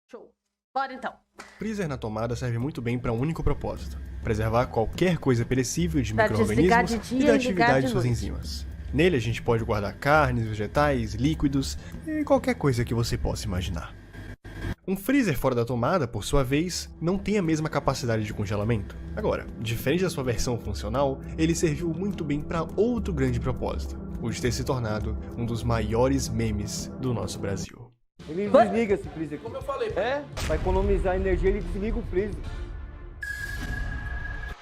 Show. Bora então. Freezer na tomada serve muito bem para um único propósito: preservar qualquer coisa perecível de Pra desligar micro-organismos de e dia da e ligar atividade de de suas noite. enzimas. Nele a gente pode guardar carnes, vegetais, líquidos e qualquer coisa que você possa imaginar. Um freezer fora da tomada, por sua vez, não tem a mesma capacidade de congelamento. Agora, diferente da sua versão funcional, ele serviu muito bem para outro grande propósito: o de ter se tornado um dos maiores memes do nosso Brasil. Ele desliga esse freezer aqui. Como eu falei. Pra economizar energia, ele desliga o freezer.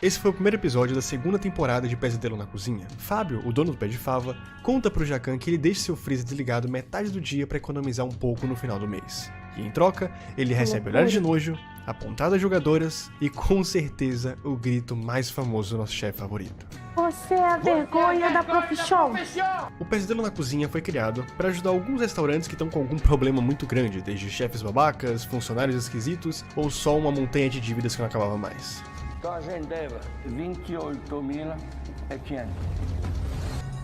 Esse foi o primeiro episódio da segunda temporada de Pesadelo na Cozinha. Fábio, o dono do Pé de Fava, conta pro Jacan que ele deixa seu freezer desligado metade do dia para economizar um pouco no final do mês. E em troca, ele recebe olhares de nojo, apontadas jogadoras e com certeza o grito mais famoso do nosso chefe favorito. Você é a vergonha da profissão. O Pesadelo na Cozinha foi criado para ajudar alguns restaurantes que estão com algum problema muito grande, desde chefes babacas, funcionários esquisitos ou só uma montanha de dívidas que não acabava mais. Então a gente deve 28.500.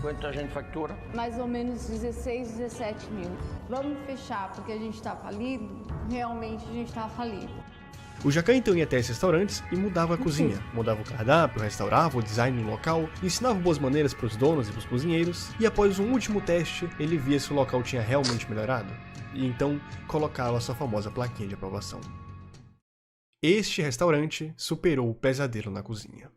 Quanto a gente factura? Mais ou menos 16, 17 mil. Vamos fechar porque a gente está falido? Realmente a gente está falido. O Jacan então ia até esses restaurantes e mudava a cozinha, mudava o cardápio, restaurava o design do local, ensinava boas maneiras para os donos e para os cozinheiros, e após um último teste, ele via se o local tinha realmente melhorado, e então colocava a sua famosa plaquinha de aprovação. Este restaurante superou o Pesadelo na Cozinha.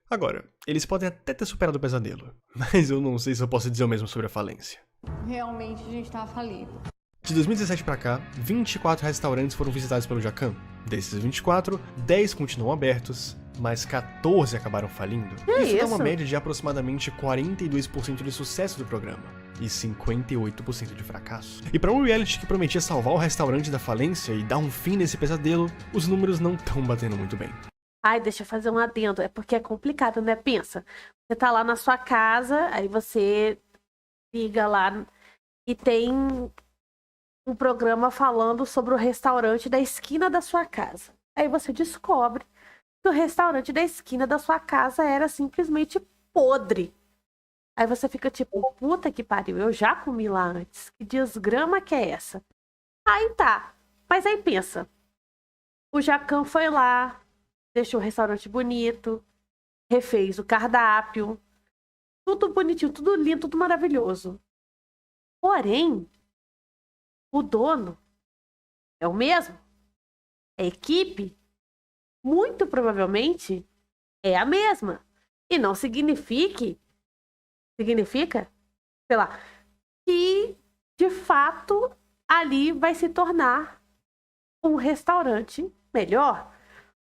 Agora, eles podem até ter superado o pesadelo, mas eu não sei se eu posso dizer o mesmo sobre a falência. Realmente a gente está falido. De 2017 pra cá, 24 restaurantes foram visitados pelo Jacan. Desses 24, 10 continuam abertos, mas 14 acabaram falindo. Isso dá uma média de aproximadamente 42% de sucesso do programa e 58% de fracasso. E para um reality que prometia salvar o restaurante da falência e dar um fim nesse pesadelo, os números não estão batendo muito bem. Ai, deixa eu fazer um adendo. É porque é complicado, né? Pensa, você tá lá na sua casa, aí você liga lá e tem um programa falando sobre o restaurante da esquina da sua casa. Aí você descobre que o restaurante da esquina da sua casa era simplesmente podre. Aí você fica tipo, puta que pariu, eu já comi lá antes. Que desgrama que é essa? Aí tá. Mas aí pensa, o Jacan foi lá, deixou o restaurante bonito, refez o cardápio, tudo bonitinho, tudo lindo, tudo maravilhoso. Porém, o dono é o mesmo? A equipe, muito provavelmente, é a mesma. E não significa, sei lá, que de fato ali vai se tornar um restaurante melhor.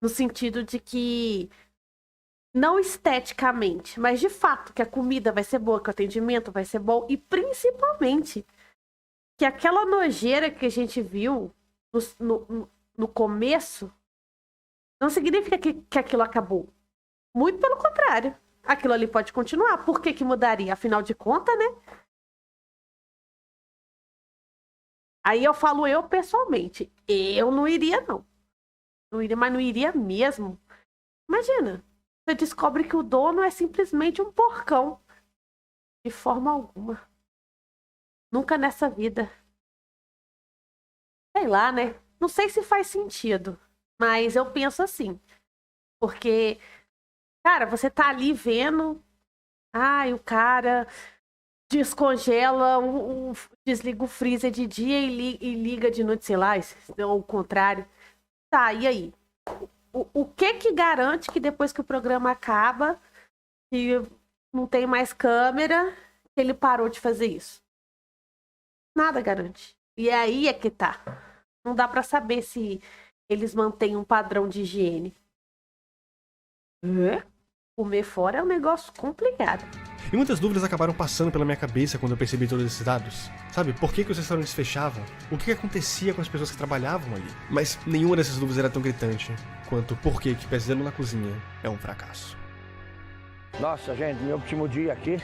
No sentido de que, não esteticamente, mas de fato que a comida vai ser boa, que o atendimento vai ser bom e principalmente que aquela nojeira que a gente viu no começo não significa que aquilo acabou. Muito pelo contrário. Aquilo ali pode continuar. Por que mudaria? Afinal de contas, né? Aí eu falo eu pessoalmente. Eu não iria, não. Não iria, mas não iria mesmo. Imagina, você descobre que o dono é simplesmente um porcão. De forma alguma. Nunca nessa vida. Sei lá, né? Não sei se faz sentido. Mas eu penso assim. Porque, cara, você tá ali vendo. Ai, o cara descongela, desliga o freezer de dia e liga de noite, sei lá, ou o contrário. Tá, e aí? O que garante que depois que o programa acaba, que não tem mais câmera, que ele parou de fazer isso? Nada garante. E aí é que tá. Não dá pra saber se eles mantêm um padrão de higiene. Comer fora é um negócio complicado. E muitas dúvidas acabaram passando pela minha cabeça quando eu percebi todos esses dados. Sabe, por que os restaurantes fechavam? O que acontecia com as pessoas que trabalhavam ali? Mas nenhuma dessas dúvidas era tão gritante quanto por que Pesadelo na Cozinha é um fracasso. Nossa, gente, meu último dia aqui,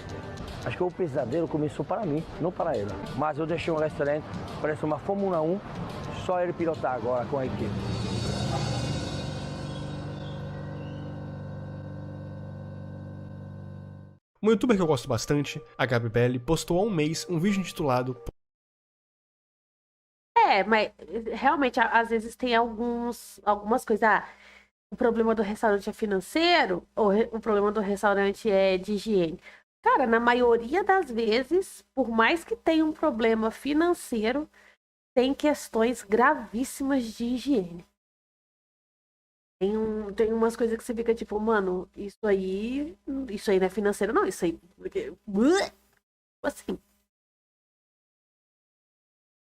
acho que o pesadelo começou para mim, não para ele. Mas eu deixei um restaurante, parece uma Fórmula 1, só ele pilotar agora com a equipe. Uma youtuber que eu gosto bastante, a Gabi Belli, postou há um mês um vídeo intitulado Mas realmente, às vezes tem algumas coisas. O problema do restaurante é financeiro ou o problema do restaurante é de higiene? Cara, na maioria das vezes, por mais que tenha um problema financeiro, tem questões gravíssimas de higiene. Tem umas coisas que você fica tipo, mano, isso aí não é financeiro, não. Isso aí. Assim.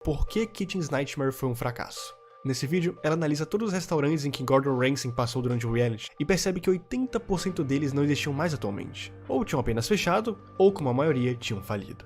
Por que Kitchen's Nightmare foi um fracasso? Nesse vídeo, ela analisa todos os restaurantes em que Gordon Ramsay passou durante o reality e percebe que 80% deles não existiam mais atualmente. Ou tinham apenas fechado, ou como a maioria, tinham falido.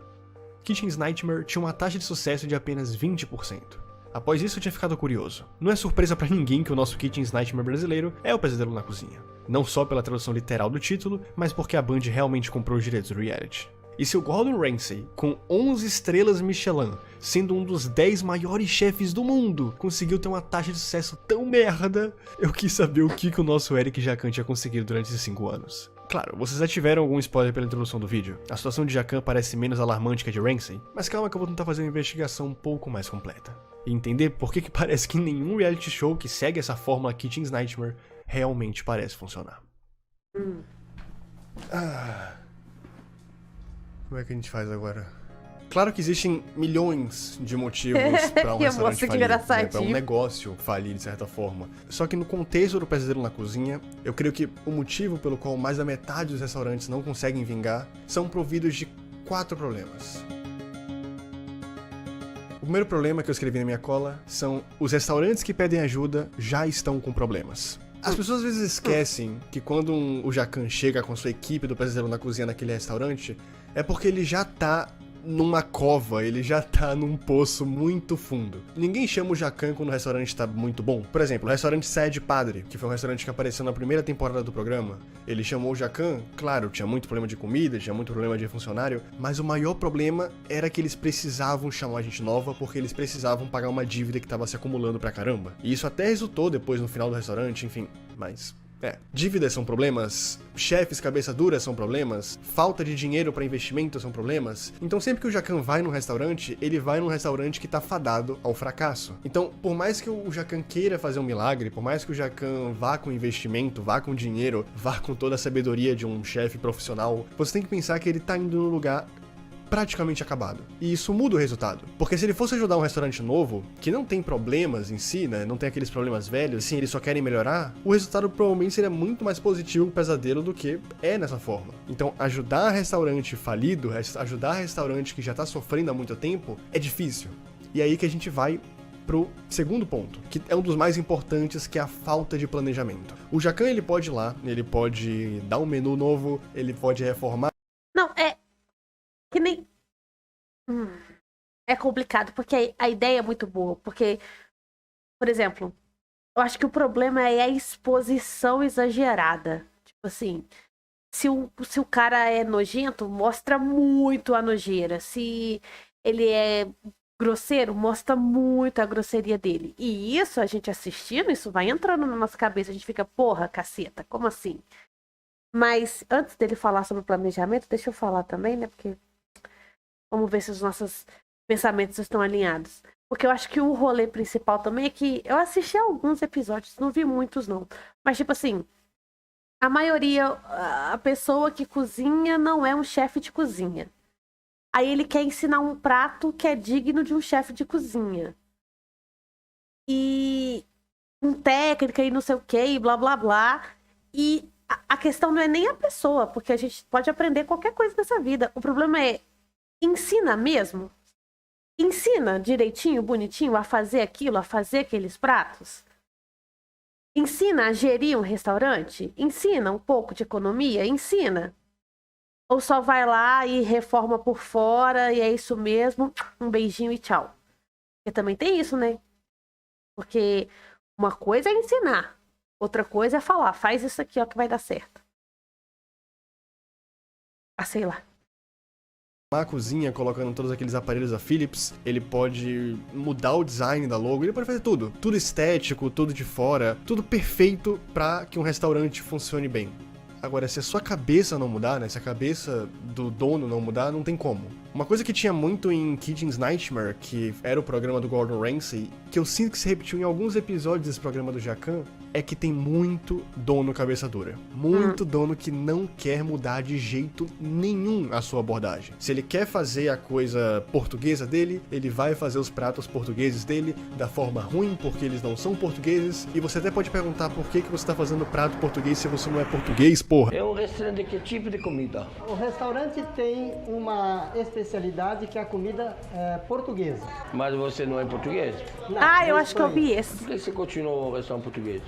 Kitchen's Nightmare tinha uma taxa de sucesso de apenas 20%. Após isso, eu tinha ficado curioso. Não é surpresa pra ninguém que o nosso Kitchen's Nightmare brasileiro é o Pesadelo na Cozinha. Não só pela tradução literal do título, mas porque a Band realmente comprou os direitos do reality. E se o Gordon Ramsay, com 11 estrelas Michelin, sendo um dos 10 maiores chefes do mundo, conseguiu ter uma taxa de sucesso tão merda, eu quis saber o que o nosso Eric Jacan tinha conseguido durante esses 5 anos. Claro, vocês já tiveram algum spoiler pela introdução do vídeo. A situação de Jacan parece menos alarmante que a de Ramsay, mas calma que eu vou tentar fazer uma investigação um pouco mais completa. E entender por que parece que nenhum reality show que segue essa fórmula Kitchen's Nightmare realmente parece funcionar. Como é que a gente faz agora? Claro que existem milhões de motivos para um restaurante falir, né? Para um negócio falir de certa forma. Só que no contexto do Pesadelo na Cozinha, eu creio que o motivo pelo qual mais da metade dos restaurantes não conseguem vingar são providos de 4 problemas. O primeiro problema que eu escrevi na minha cola são os restaurantes que pedem ajuda já estão com problemas. As pessoas às vezes esquecem que quando o Jacan chega com sua equipe do Pesadelo na Cozinha naquele restaurante, é porque ele já tá numa cova, ele já tá num poço muito fundo. Ninguém chama o Jacan quando o restaurante tá muito bom. Por exemplo, o restaurante Saia de Padre, que foi um restaurante que apareceu na primeira temporada do programa, ele chamou o Jacan, claro, tinha muito problema de comida, tinha muito problema de funcionário, mas o maior problema era que eles precisavam chamar gente nova porque eles precisavam pagar uma dívida que tava se acumulando pra caramba. E isso até resultou depois no final do restaurante, enfim, mas... dívidas são problemas, chefes cabeça dura são problemas, falta de dinheiro para investimento são problemas. Então sempre que o Jacan vai num restaurante, ele vai num restaurante que tá fadado ao fracasso. Então, por mais que o Jacan queira fazer um milagre, por mais que o Jacan vá com investimento, vá com dinheiro, vá com toda a sabedoria de um chefe profissional, você tem que pensar que ele tá indo num lugar praticamente acabado. E isso muda o resultado. Porque se ele fosse ajudar um restaurante novo, que não tem problemas em si, né, não tem aqueles problemas velhos, assim, eles só querem melhorar, o resultado provavelmente seria muito mais positivo pro Pesadelo do que é nessa forma. Então, ajudar restaurante falido, ajudar restaurante que já tá sofrendo há muito tempo, é difícil. E aí que a gente vai pro segundo ponto, que é um dos mais importantes, que é a falta de planejamento. O Jacan, ele pode ir lá, ele pode dar um menu novo, ele pode reformar. Não, que nem... É complicado, porque a ideia é muito boa. Porque, por exemplo, eu acho que o problema é a exposição exagerada. Tipo assim, se o cara é nojento, mostra muito a nojeira. Se ele é grosseiro, mostra muito a grosseria dele. E isso, a gente assistindo, isso vai entrando na nossa cabeça. A gente fica, porra, caceta, como assim? Mas antes dele falar sobre o planejamento, deixa eu falar também, né? Porque... vamos ver se os nossos pensamentos estão alinhados. Porque eu acho que o rolê principal também é que eu assisti a alguns episódios, não vi muitos não. Mas tipo assim, a maioria, a pessoa que cozinha não é um chefe de cozinha. Aí ele quer ensinar um prato que é digno de um chefe de cozinha. E com técnica e não sei o que, e blá blá blá. E a questão não é nem a pessoa, porque a gente pode aprender qualquer coisa nessa vida. O problema é, ensina mesmo? Ensina direitinho, bonitinho, a fazer aquilo, a fazer aqueles pratos? Ensina a gerir um restaurante? Ensina um pouco de economia? Ensina? Ou só vai lá e reforma por fora e é isso mesmo, um beijinho e tchau? Porque também tem isso, né? Porque uma coisa é ensinar, outra coisa é falar, faz isso aqui, ó, que vai dar certo. Ah, sei lá. A cozinha, colocando todos aqueles aparelhos da Philips, ele pode mudar o design da logo, ele pode fazer tudo. Tudo estético, tudo de fora, tudo perfeito para que um restaurante funcione bem. Agora, se a sua cabeça não mudar, né, se a cabeça do dono não mudar, não tem como. Uma coisa que tinha muito em Kitchen's Nightmare, que era o programa do Gordon Ramsay, que eu sinto que se repetiu em alguns episódios desse programa do Jacquin, é que tem muito dono cabeça dura. Muito dono que não quer mudar de jeito nenhum a sua abordagem. Se ele quer fazer a coisa portuguesa dele, ele vai fazer os pratos portugueses dele da forma ruim, porque eles não são portugueses. E você até pode perguntar por que você tá fazendo prato português se você não é português, porra. É um restaurante de que tipo de comida? O restaurante tem uma especialidade que é a comida portuguesa. Mas você não é português? Ah, eu acho que eu vi esse. Por que você continuou o restaurante português?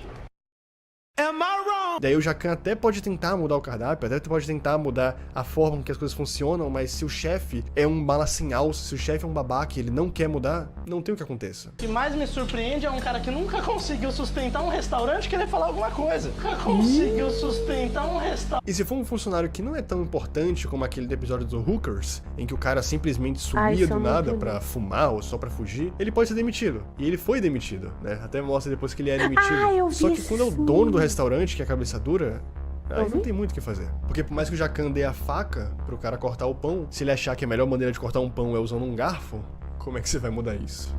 Daí o Jacquin até pode tentar mudar o cardápio, até pode tentar mudar a forma que as coisas funcionam, mas se o chefe é um mala sem alça, se o chefe é um babaca e ele não quer mudar, não tem o que aconteça. O que mais me surpreende é um cara que nunca conseguiu sustentar um restaurante querer falar alguma coisa. Nunca conseguiu sustentar um restaurante. E se for um funcionário que não é tão importante como aquele do episódio do Hookers, em que o cara simplesmente sumia do nada pra fumar ou só pra fugir, ele pode ser demitido. E ele foi demitido, né? Até mostra depois que ele é demitido. Só que quando é o dono do restaurante, que é a cabeça dura, aí não tem muito o que fazer. Porque por mais que o Jacquin dê a faca pro cara cortar o pão, se ele achar que a melhor maneira de cortar um pão é usando um garfo, como é que você vai mudar isso?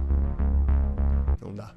Não dá.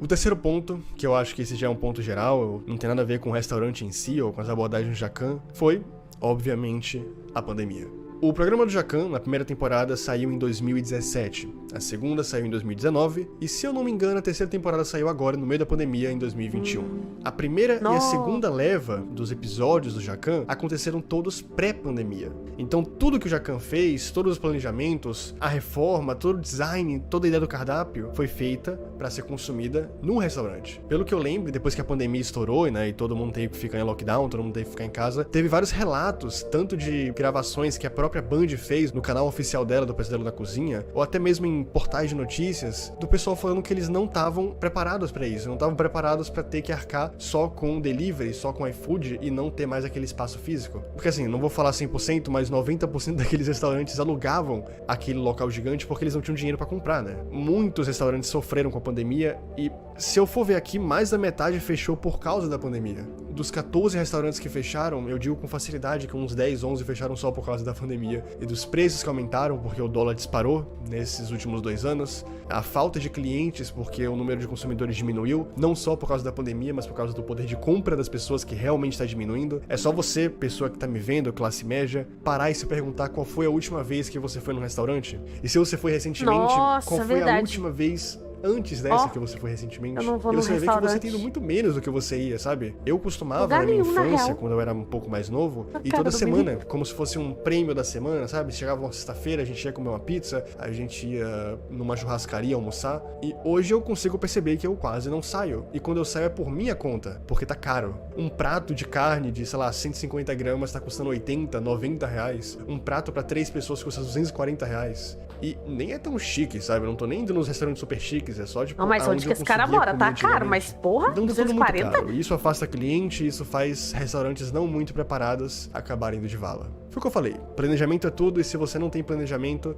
O terceiro ponto, que eu acho que esse já é um ponto geral, não tem nada a ver com o restaurante em si ou com as abordagens do Jacquin, foi, obviamente, a pandemia. O programa do Jacquin, na primeira temporada, saiu em 2017, a segunda saiu em 2019, e se eu não me engano, a terceira temporada saiu agora, no meio da pandemia, em 2021. A primeira e a segunda leva dos episódios do Jacquin aconteceram todos pré-pandemia. Então tudo que o Jacquin fez, todos os planejamentos, a reforma, todo o design, toda a ideia do cardápio, foi feita para ser consumida no restaurante. Pelo que eu lembro, depois que a pandemia estourou, né, e todo mundo teve que ficar em lockdown, todo mundo teve que ficar em casa, teve vários relatos, tanto de gravações que a própria Band fez no canal oficial dela do Pesadelo na Cozinha, ou até mesmo em portais de notícias, do pessoal falando que eles não estavam preparados para isso, não estavam preparados para ter que arcar só com delivery, só com iFood e não ter mais aquele espaço físico. Porque assim, não vou falar 100%, mas 90% daqueles restaurantes alugavam aquele local gigante porque eles não tinham dinheiro para comprar, né? Muitos restaurantes sofreram com a pandemia e, se eu for ver aqui, mais da metade fechou por causa da pandemia. Dos 14 restaurantes que fecharam, eu digo com facilidade que uns 10, 11 fecharam só por causa da pandemia. E dos preços que aumentaram porque o dólar disparou nesses últimos 2 anos, a falta de clientes porque o número de consumidores diminuiu, não só por causa da pandemia, mas por causa do poder de compra das pessoas que realmente está diminuindo. É só você, pessoa que está me vendo, classe média, parar e se perguntar qual foi a última vez que você foi num restaurante. E se você foi recentemente, qual foi a última vez antes dessa que você foi recentemente, eu não vou e você vai ver que você tem restaurante. indo muito menos do que você ia, sabe? Eu costumava, Lugar na minha nenhum, na infância, real. quando eu era um pouco mais novo, e Cara toda do semana, menino. como se fosse um prêmio da semana, sabe? Chegava uma sexta-feira, a gente ia comer uma pizza, a gente ia numa churrascaria almoçar, e hoje eu consigo perceber que eu quase não saio. E quando eu saio é por minha conta, porque tá caro. Um prato de carne de, sei lá, 150 gramas tá custando 80, 90 reais. Um prato pra 3 pessoas custa 240 reais. E nem é tão chique, sabe? Eu não tô nem indo nos restaurantes super chiques, é só tipo. Não, mas onde que esse cara mora? Tá caro, mas porra, Então tá tudo muito 240? caro. E isso afasta cliente, isso faz restaurantes não muito preparados acabarem indo de vala. Foi o que eu falei. Planejamento é tudo, e se você não tem planejamento,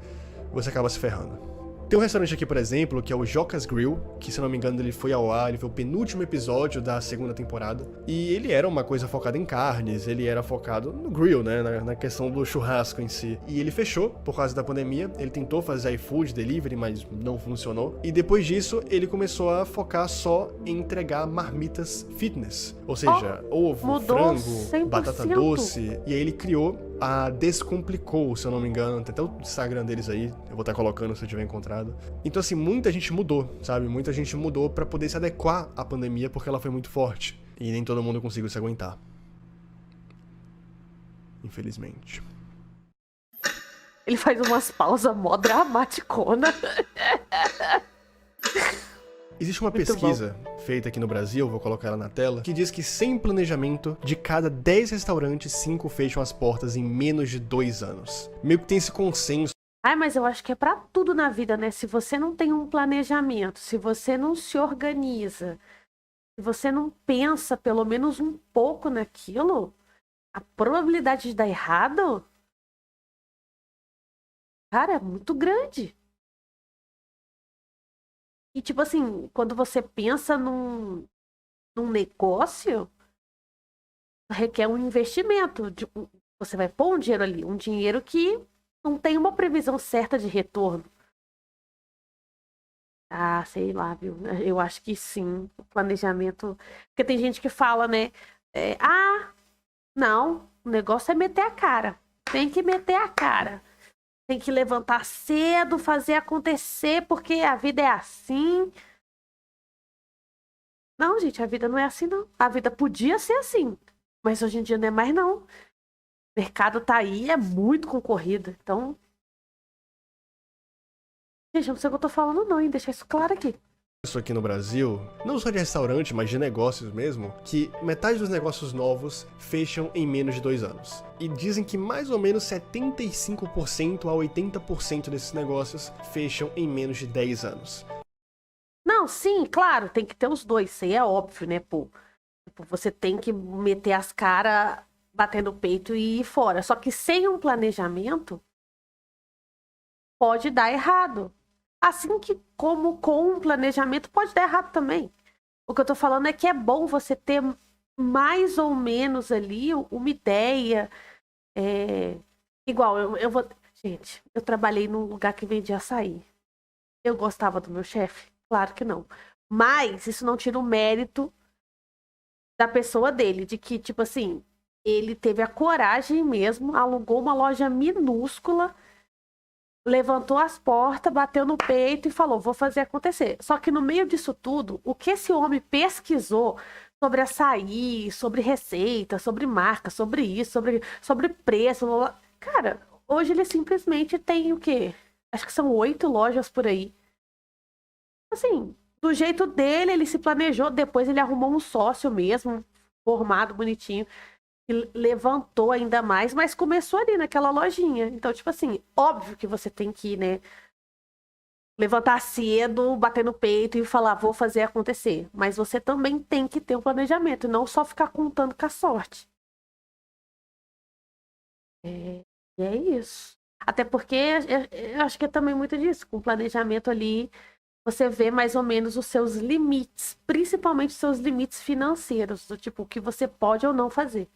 você acaba se ferrando. Tem um restaurante aqui, por exemplo, que é o Joca's Grill, que, se não me engano, ele foi ao ar, ele foi o penúltimo episódio da segunda temporada. E ele era uma coisa focada em carnes, ele era focado no grill, né, na questão do churrasco em si. E ele fechou por causa da pandemia, ele tentou fazer iFood, delivery, mas não funcionou. E depois disso, ele começou a focar só em entregar marmitas fitness. Ou seja, ovo, mudou frango, 100%. batata doce. E aí ele criou a Descomplicou, se eu não me engano. Tem até o Instagram deles aí, eu vou estar colocando se eu tiver encontrado. Então assim, muita gente mudou, sabe? Muita gente mudou pra poder se adequar à pandemia porque ela foi muito forte. E nem todo mundo conseguiu se aguentar. Infelizmente. Ele faz umas pausas mó dramaticona. Existe uma Muito pesquisa feita aqui no Brasil, vou colocar ela na tela, que diz que sem planejamento, de cada 10 restaurantes, 5 fecham as portas em menos de 2 anos. Meio que tem esse consenso. Ai, mas eu acho que é pra tudo na vida, né? Se você não tem um planejamento, se você não se organiza, se você não pensa pelo menos um pouco naquilo, a probabilidade de dar errado, cara, é muito grande. E tipo assim, quando você pensa num negócio, requer um investimento. Você vai pôr um dinheiro ali, um dinheiro que não tem uma previsão certa de retorno. Ah, sei lá, viu? Eu acho que sim, o planejamento. Porque tem gente que fala, né? Não, o negócio é meter a cara. Tem que meter a cara. Tem que levantar cedo, fazer acontecer, porque a vida é assim. Não, gente, a vida não é assim, não. A vida podia ser assim, mas hoje em dia não é mais, não. O mercado tá aí, é muito concorrido. Então, gente, eu não sei o que eu tô falando, não, hein? Deixar isso claro aqui. Isso aqui no Brasil, não só de restaurante, mas de negócios mesmo, que metade dos negócios novos fecham em menos de 2 anos. E dizem que mais ou menos 75% a 80% desses negócios fecham em menos de 10 anos. Não, sim, claro, tem que ter os dois, isso aí é óbvio, né, pô? Tipo, você tem que meter as caras, bater no peito e ir fora. Só que sem um planejamento, pode dar errado. Assim que como com um planejamento pode dar errado também. O que eu tô falando é que é bom você ter mais ou menos ali uma ideia. Igual, eu vou... Gente, eu trabalhei num lugar que vendia açaí. Eu gostava do meu chefe? Claro que não. Mas isso não tira o mérito da pessoa dele. De que, tipo assim, ele teve a coragem mesmo, alugou uma loja minúscula, levantou as portas, bateu no peito e falou, vou fazer acontecer. Só que no meio disso tudo, o que esse homem pesquisou sobre açaí, sobre receita, sobre marca, sobre isso, sobre preço... Cara, hoje ele simplesmente tem o quê? Acho que são 8 lojas por aí. Assim, do jeito dele, ele se planejou, depois ele arrumou um sócio mesmo, formado, bonitinho, e levantou ainda mais, mas começou ali naquela lojinha. Então, tipo assim, óbvio que você tem que, né, levantar cedo, bater no peito e falar, vou fazer acontecer. Mas você também tem que ter um planejamento, não só ficar contando com a sorte. E é isso. Até porque eu acho que é também muito disso, com o planejamento ali, você vê mais ou menos os seus limites, principalmente os seus limites financeiros, do tipo, o que você pode ou não fazer.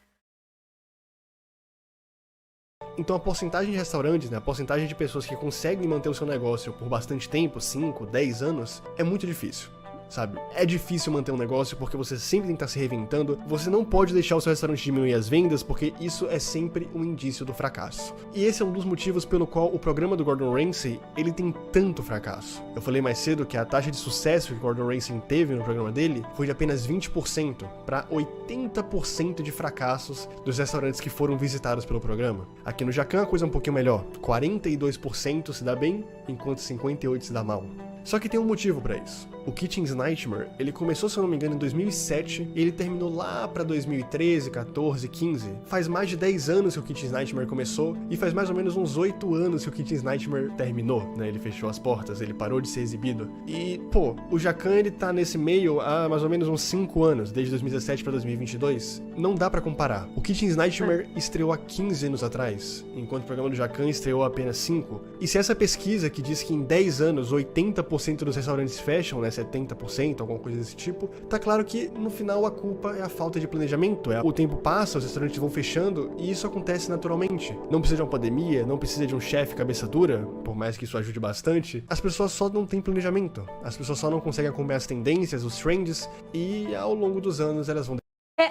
Então a porcentagem de restaurantes, né, a porcentagem de pessoas que conseguem manter o seu negócio por bastante tempo, 5, 10 anos, é muito difícil. Sabe? É difícil manter um negócio porque você sempre tem que estar se reinventando, você não pode deixar o seu restaurante diminuir as vendas porque isso é sempre um indício do fracasso. E esse é um dos motivos pelo qual o programa do Gordon Ramsay, ele tem tanto fracasso. Eu falei mais cedo que a taxa de sucesso que o Gordon Ramsay teve no programa dele foi de apenas 20% para 80% de fracassos dos restaurantes que foram visitados pelo programa. Aqui no Jacan a coisa é um pouquinho melhor, 42% se dá bem, enquanto 58% se dá mal. Só que tem um motivo pra isso. O Kitchen's Nightmare, ele começou, se eu não me engano, em 2007 e ele terminou lá pra 2013, 14, 15. Faz mais de 10 anos que o Kitchen's Nightmare começou e faz mais ou menos uns 8 anos que o Kitchen's Nightmare terminou, né? Ele fechou as portas, ele parou de ser exibido. E, pô, o Jacan, ele tá nesse meio há mais ou menos uns 5 anos, desde 2017 pra 2022. Não dá pra comparar. O Kitchen's Nightmare estreou há 15 anos atrás, enquanto o programa do Jacan estreou há apenas 5. E se essa pesquisa que diz que em 10 anos 80% dos restaurantes fecham, né, 70%, alguma coisa desse tipo, tá claro que no final a culpa é a falta de planejamento. O tempo passa, os restaurantes vão fechando e isso acontece naturalmente. Não precisa de uma pandemia, não precisa de um chefe cabeça dura, por mais que isso ajude bastante. As pessoas só não têm planejamento. As pessoas só não conseguem acompanhar as tendências, os trends, e ao longo dos anos elas vão...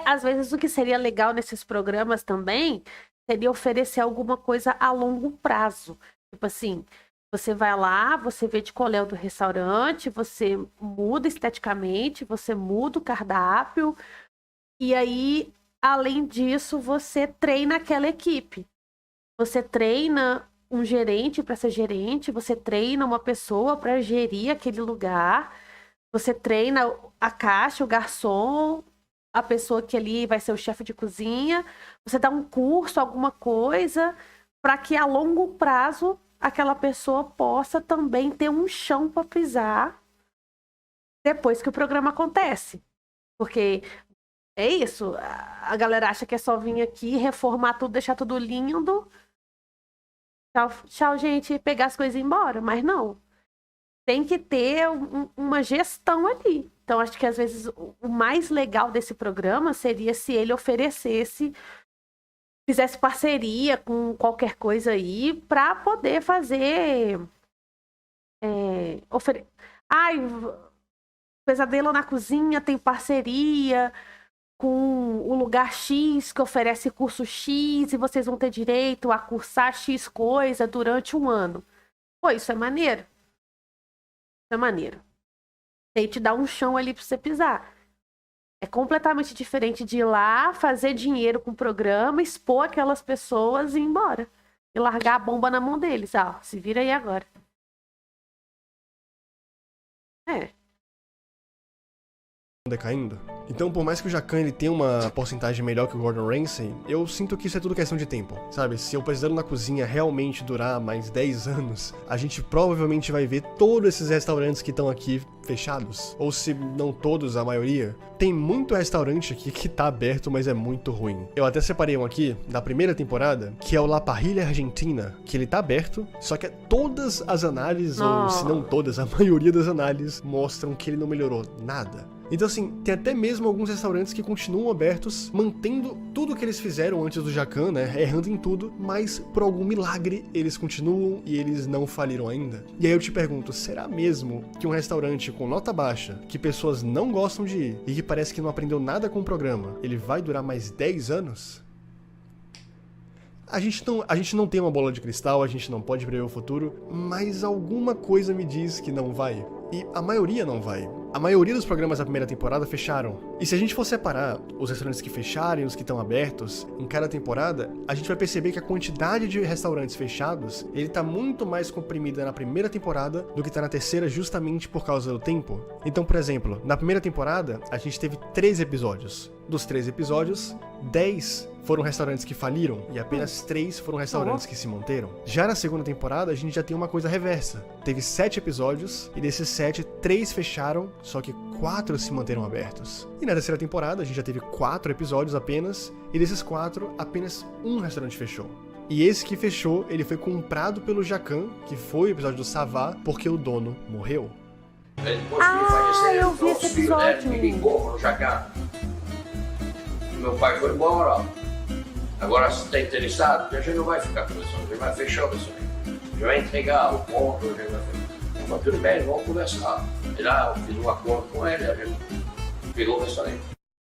Às vezes o que seria legal nesses programas também seria oferecer alguma coisa a longo prazo. Tipo assim, você vai lá, você vê de qual é o do restaurante, você muda esteticamente, você muda o cardápio, e aí, além disso, você treina aquela equipe. Você treina um gerente para ser gerente, você treina uma pessoa para gerir aquele lugar, você treina a caixa, o garçom, a pessoa que ali vai ser o chefe de cozinha, você dá um curso, alguma coisa, para que a longo prazo aquela pessoa possa também ter um chão para pisar depois que o programa acontece. Porque é isso, a galera acha que é só vir aqui, reformar tudo, deixar tudo lindo, tchau, tchau, gente, pegar as coisas e ir embora. Mas não, tem que ter uma gestão ali. Então acho que às vezes o mais legal desse programa seria se ele oferecesse fizesse parceria com qualquer coisa aí pra poder fazer. Ai, Pesadelo na Cozinha tem parceria com o lugar X que oferece curso X e vocês vão ter direito a cursar X coisa durante um ano. Pô, isso é maneiro. Isso é maneiro. E aí te dá um chão ali pra você pisar. É completamente diferente de ir lá, fazer dinheiro com o programa, expor aquelas pessoas e ir embora. E largar a bomba na mão deles. Ah, se vira aí agora. Decaindo. Então, por mais que o Jaqen ele tenha uma porcentagem melhor que o Gordon Ramsay, eu sinto que isso é tudo questão de tempo, sabe? Se o Pesadelo na Cozinha realmente durar mais 10 anos, a gente provavelmente vai ver todos esses restaurantes que estão aqui fechados. Ou se não todos, a maioria. Tem muito restaurante aqui que tá aberto, mas é muito ruim. Eu até separei um aqui, da primeira temporada, que é o La Parrilla Argentina, que ele tá aberto, só que todas as análises, ou se não todas, a maioria das análises, mostram que ele não melhorou nada. Então assim, tem até mesmo alguns restaurantes que continuam abertos, mantendo tudo que eles fizeram antes do Jaqen, né, errando em tudo, mas por algum milagre eles continuam e eles não faliram ainda. E aí eu te pergunto, será mesmo que um restaurante com nota baixa, que pessoas não gostam de ir e que parece que não aprendeu nada com o programa, ele vai durar mais 10 anos? A gente não tem uma bola de cristal, a gente não pode prever o futuro, mas alguma coisa me diz que não vai. E a maioria não vai. A maioria dos programas da primeira temporada fecharam. E se a gente for separar os restaurantes que fecharam e os que estão abertos em cada temporada, a gente vai perceber que a quantidade de restaurantes fechados, ele tá muito mais comprimida na primeira temporada do que tá na terceira, justamente por causa do tempo. Então, por exemplo, na primeira temporada, a gente teve 13 episódios. Dos 13 episódios, 10 foram restaurantes que faliram e apenas 3 foram restaurantes que se manteram. Já na segunda temporada, a gente já tem uma coisa reversa. Teve 7 episódios e desses 7, 3 fecharam, só que 4 se manteram abertos. E na terceira temporada, a gente já teve 4 episódios apenas e desses 4, apenas um restaurante fechou. E esse que fechou, ele foi comprado pelo Jaqen, que foi o episódio do Savá, porque o dono morreu. Eu vi esse episódio. Me ligou no Jaqen. Meu pai foi embora, ó. Agora, se está interessado, a gente não vai ficar com isso, a gente vai fechar o restaurante. A gente vai entregar o ponto, a gente vai fechar. Mas tudo bem, vamos conversar. Eu fiz um acordo com ele, a gente pegou o restaurante.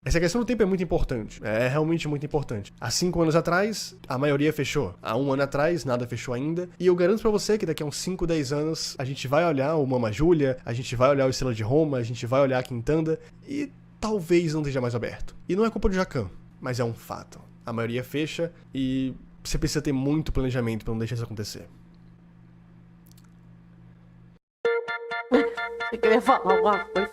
Essa questão do tempo é muito importante, é realmente muito importante. Há 5 anos atrás, a maioria fechou. Há 1 ano atrás, nada fechou ainda. E eu garanto pra você que daqui a uns 5, 10 anos, a gente vai olhar o Mama Júlia, a gente vai olhar o Estrela de Roma, a gente vai olhar a Quintanda e talvez não esteja mais aberto. E não é culpa do Jaqen, mas é um fato. A maioria fecha e você precisa ter muito planejamento pra não deixar isso acontecer. Você queria falar alguma coisa?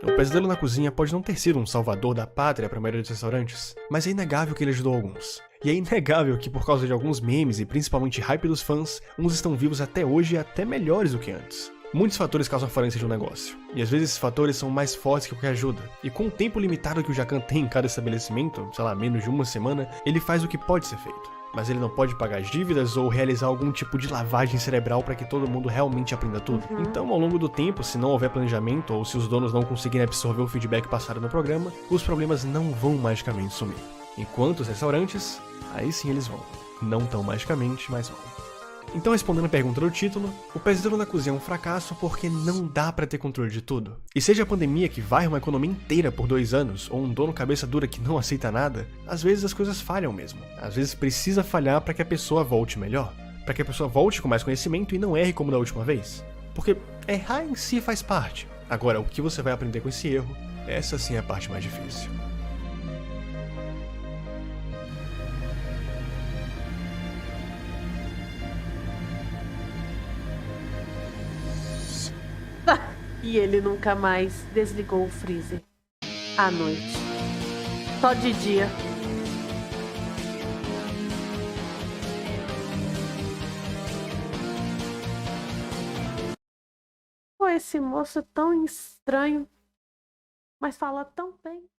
O Pesadelo na Cozinha pode não ter sido um salvador da pátria para a maioria dos restaurantes, mas é inegável que ele ajudou alguns. E é inegável que por causa de alguns memes e principalmente hype dos fãs, uns estão vivos até hoje e até melhores do que antes. Muitos fatores causam a falência de um negócio, e às vezes esses fatores são mais fortes que qualquer ajuda. E com o tempo limitado que o Jaqen tem em cada estabelecimento, sei lá, menos de 1 semana, ele faz o que pode ser feito. Mas ele não pode pagar as dívidas ou realizar algum tipo de lavagem cerebral para que todo mundo realmente aprenda tudo. Então, ao longo do tempo, se não houver planejamento ou se os donos não conseguirem absorver o feedback passado no programa, os problemas não vão magicamente sumir. Enquanto os restaurantes, aí sim eles vão. Não tão magicamente, mas vão. Então, respondendo a pergunta do título, o Pesadelo na Cozinha é um fracasso porque não dá pra ter controle de tudo. E seja a pandemia que varre uma economia inteira por 2 anos, ou um dono cabeça dura que não aceita nada, às vezes as coisas falham mesmo. Às vezes precisa falhar pra que a pessoa volte melhor. Pra que a pessoa volte com mais conhecimento e não erre como da última vez. Porque errar em si faz parte. Agora, o que você vai aprender com esse erro, essa sim é a parte mais difícil. E ele nunca mais desligou o freezer à noite. Só de dia. Pô, esse moço é tão estranho, mas fala tão bem.